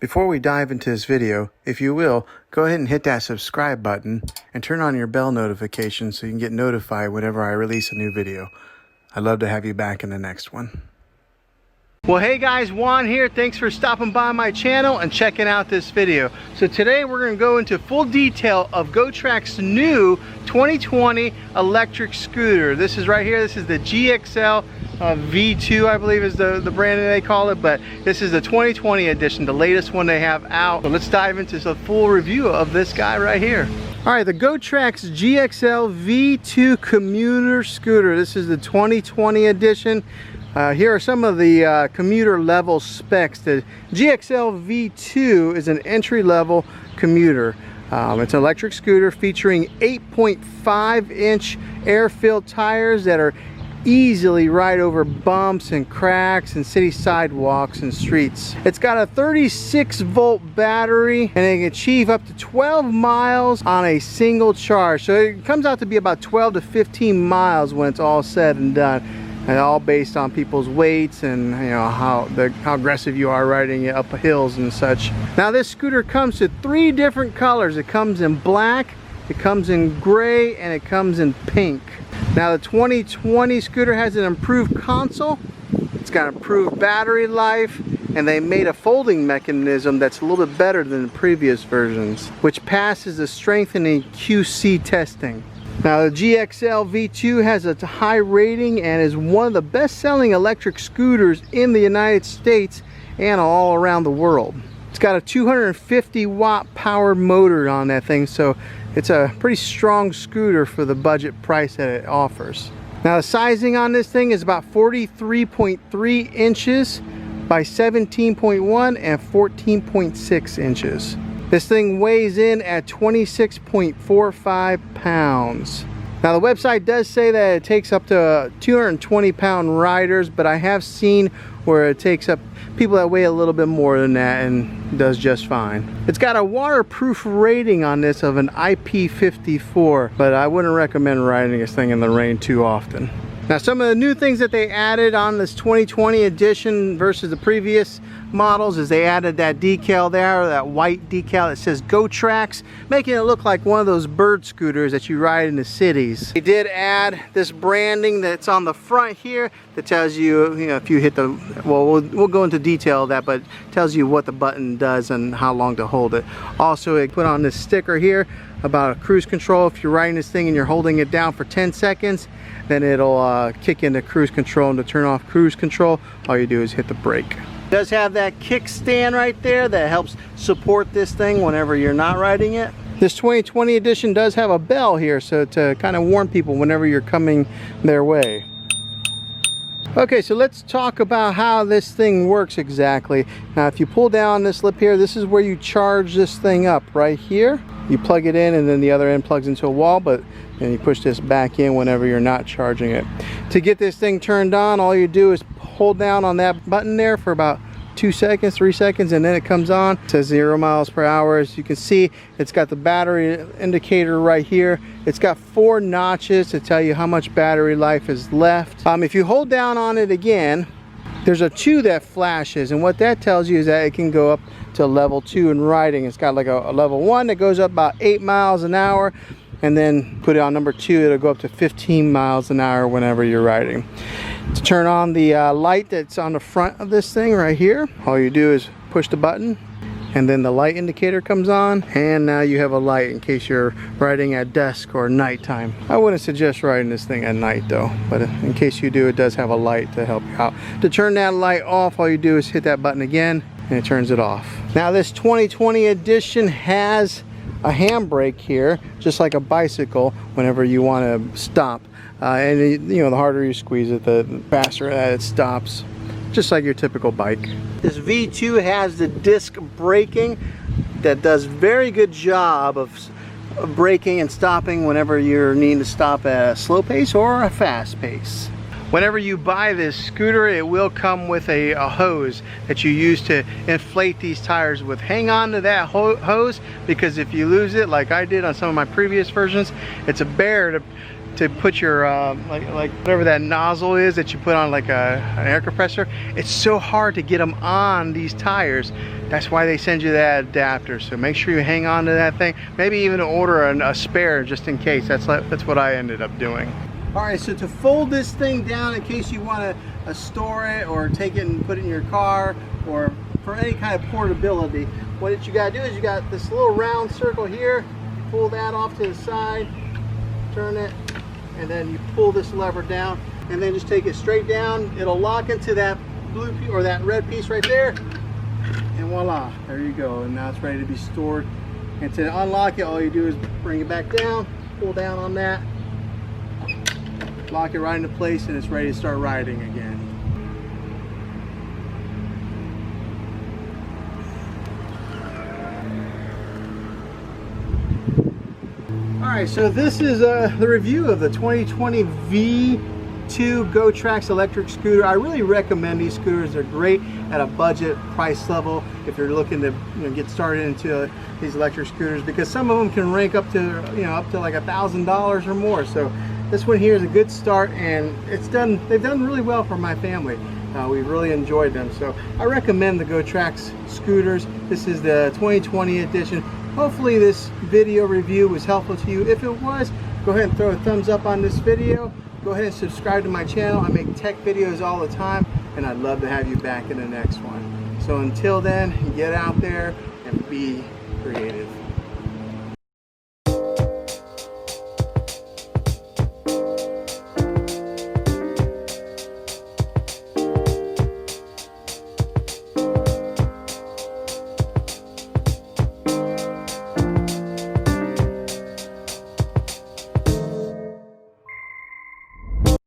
Before we dive into this video, if you will, go ahead and hit that subscribe button and turn on your bell notification so you can get notified whenever I release a new video. I'd love to have you back in the next one. Well, hey guys, Juan here. Thanks for stopping by my channel and checking out this video. So today we're going to go into full detail of Gotrax's new 2020 electric scooter. This is right here. This is the GXL V2, I believe is the brand that they call it, but this is the 2020 edition, the latest one they have out. So let's dive into the full review of this guy right here. All right, the Gotrax GXL V2 commuter scooter. This is the 2020 edition. Here are some of the commuter level specs. The GXL V2 is an entry-level commuter. It's an electric scooter featuring 8.5-inch air-filled tires that are easily ride over bumps and cracks and city sidewalks and streets. It's got a 36-volt battery and it can achieve up to 12 miles on a single charge. So it comes out to be about 12 to 15 miles when it's all said and done. And all based on people's weights and how aggressive you are riding it up hills and such. Now this scooter comes in 3 different colors. It comes in black, it comes in gray, and it comes in pink. Now the 2020 scooter has an improved console, it's got improved battery life, and they made a folding mechanism that's a little bit better than the previous versions, which passes the strengthening QC testing. Now the GXL V2 has a high rating and is one of the best-selling electric scooters in the United States and all around the world. It's got a 250-watt power motor on that thing, so it's a pretty strong scooter for the budget price that it offers. Now the sizing on this thing is about 43.3 inches by 17.1 and 14.6 inches. This thing weighs in at 26.45 pounds. Now the website does say that it takes up to 220-pound riders, but I have seen where it takes up people that weigh a little bit more than that and does just fine. It's got a waterproof rating on this of an IP54, but I wouldn't recommend riding this thing in the rain too often. Now some of the new things that they added on this 2020 edition versus the previous models is they added that decal there, that white decal that says Gotrax, making it look like one of those bird scooters that you ride in the cities. They did add this branding that's on the front here that tells you, if you hit the, well, we'll go into detail of that, but tells you what the button does and how long to hold it. Also, they put on this sticker here about a cruise control. If you're riding this thing and you're holding it down for 10 seconds, then it'll kick into cruise control, and to turn off cruise control, all you do is hit the brake. It does have that kickstand right there that helps support this thing whenever you're not riding it. This 2020 edition does have a bell here, so to kind of warn people whenever you're coming their way. Okay, so let's talk about how this thing works exactly. Now if you pull down this lip here, this is where you charge this thing up right here. You plug it in and then the other end plugs into a wall, but then you push this back in whenever you're not charging it. To get this thing turned on, all you do is hold down on that button there for about 2 seconds, 3 seconds, and then it comes on. It says 0 miles per hour. As you can see, it's got the battery indicator right here. It's got 4 notches to tell you how much battery life is left. If you hold down on it again, there's a 2 that flashes, and what that tells you is that it can go up to level 2 in riding. It's got like a level 1 that goes up about 8 miles an hour, and then put it on number 2, it'll go up to 15 miles an hour whenever you're riding. To turn on the light that's on the front of this thing right here, all you do is push the button and then the light indicator comes on, and now you have a light in case you're riding at dusk or nighttime. I wouldn't suggest riding this thing at night though, but in case you do, it does have a light to help you out. To turn that light off, all you do is hit that button again and it turns it off. Now this 2020 edition has a handbrake here, just like a bicycle whenever you want to stop. The harder you squeeze it, the faster it stops, just like your typical bike. This V2 has the disc braking that does very good job of braking and stopping whenever you're needing to stop at a slow pace or a fast pace. Whenever you buy this scooter, it will come with a hose that you use to inflate these tires with. Hang on to that hose, because if you lose it, like I did on some of my previous versions, it's a bear to to put your like whatever that nozzle is that you put on like an air compressor. It's so hard to get them on these tires. That's why they send you that adapter. So make sure you hang on to that thing. Maybe even order a spare just in case. That's what I ended up doing. All right, so to fold this thing down in case you want to store it or take it and put it in your car or for any kind of portability, what you got to do is you got this little round circle here. Pull that off to the side, turn it, and then you pull this lever down, and then just take it straight down. It'll lock into that blue piece or that red piece right there, and voila, there you go. And now it's ready to be stored. And to unlock it, all you do is bring it back down, pull down on that, lock it right into place, and it's ready to start riding again. Alright, so this is the review of the 2020 V2 Gotrax electric scooter. I really recommend these scooters. They're great at a budget price level if you're looking to get started into these electric scooters, because some of them can rank up to up to like $1,000 or more. So this one here is a good start, and they've done really well for my family. We've really enjoyed them, so I recommend the Gotrax scooters. This is the 2020 edition. Hopefully this video review was helpful to you. If it was, go ahead and throw a thumbs up on this video. Go ahead and subscribe to my channel. I make tech videos all the time, and I'd love to have you back in the next one. So until then, get out there and be creative.